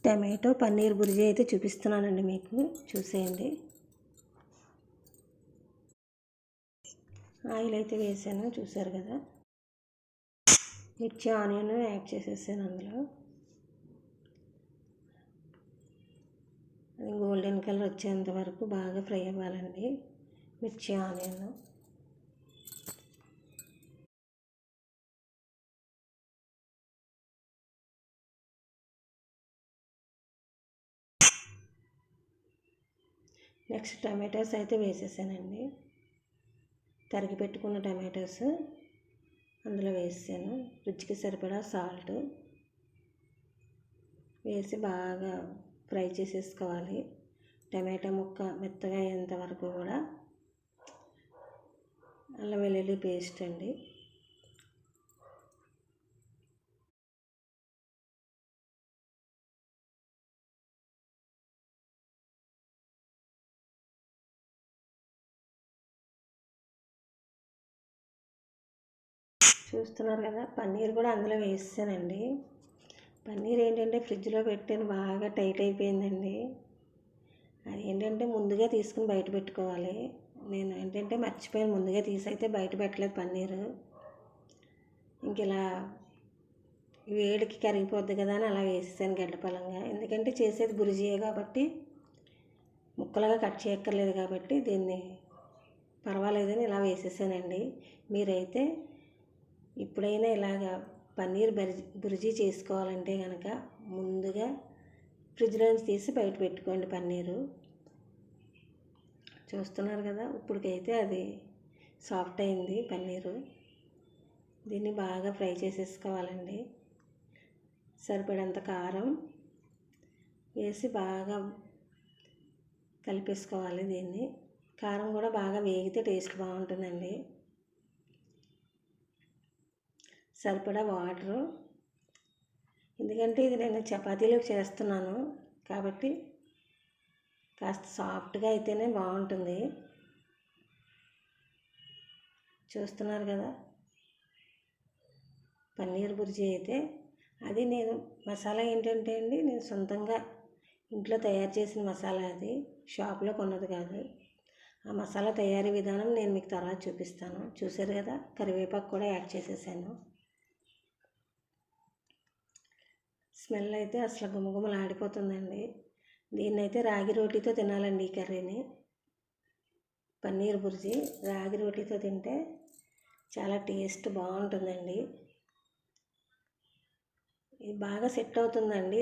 Tomato paneer bhurji అయితే చూపిస్తున్నానండి, మీకు చూసేయండి. ఆయిల్ అయితే వేసాను, చూసారు కదా. మిర్చి ఆనియన్ యాడ్ చేసేసాను అందులో. అది గోల్డెన్ కలర్ వచ్చేంత వరకు బాగా ఫ్రై అవ్వాలండి మిర్చి ఆనియన్. నెక్స్ట్ టమాటోస్ అయితే వేసేసానండి. తరిగి పెట్టుకున్న టమాటోస్ అందులో వేసాను. రుచికి సరిపడా సాల్ట్ వేసి బాగా ఫ్రై చేసేసుకోవాలి. టమాటా ముక్క మెత్తగా అయ్యేంత వరకు కూడా. అల్లం వెల్లుల్లి పేస్ట్ అండి. చూస్తున్నారు కదా, పన్నీర్ కూడా అందులో వేసానండి. పన్నీర్ ఏంటంటే ఫ్రిడ్జ్లో పెట్టాను, బాగా టైట్ అయిపోయిందండి. అది ఏంటంటే ముందుగా తీసుకుని బయట పెట్టుకోవాలి. నేను ఏంటంటే మర్చిపోయాను, ముందుగా తీసి అయితే బయట పెట్టలేదు పన్నీరు. ఇంక ఇలా వేడికి కరిగిపోద్ది కదా అని అలా వేసేసాను గడ్డపలంగా. ఎందుకంటే చేసేది బుర్జీయే కాబట్టి ముక్కలుగా కట్ చేయక్కర్లేదు కాబట్టి దీన్ని పర్వాలేదని ఇలా వేసేసానండి. మీరైతే ఇప్పుడైనా ఇలాగా పన్నీర్ బుర్జీ చేసుకోవాలంటే కనుక ముందుగా ఫ్రిడ్జ్లోంచి తీసి బయట పెట్టుకోండి పన్నీరు. చూస్తున్నారు కదా, ఇప్పటికైతే అది సాఫ్ట్ అయింది పన్నీరు. దీన్ని బాగా ఫ్రై చేసేసుకోవాలండి. సరిపడంత కారం వేసి బాగా కలిపేసుకోవాలి దీన్ని. కారం కూడా బాగా వేగితే టేస్ట్ బాగుంటుందండి. సరిపడా వాటరు, ఎందుకంటే ఇది నేను చపాతీలోకి చేస్తున్నాను కాబట్టి కాస్త సాఫ్ట్గా అయితేనే బాగుంటుంది. చూస్తున్నారు కదా, పన్నీర్ బుర్జీ అయితే అది నేను మసాలా ఏంటంటే అండి, నేను సొంతంగా ఇంట్లో తయారు చేసిన మసాలా, అది షాప్లో కొన్నది కాదు. ఆ మసాలా తయారీ విధానం నేను మీకు తర్వాత చూపిస్తాను. చూసారు కదా, కరివేపాకు కూడా యాడ్ చేసేసాను. స్మెల్ అయితే అసలు గుమగుమలాడిపోతుందండి. దీన్నైతే రాగి రోటీతో తినాలండి ఈ కర్రీని. పన్నీర్ బుర్జీ రాగి రోటీతో తింటే చాలా టేస్ట్ బాగుంటుందండి. ఇది బాగా సెట్ అవుతుందండి.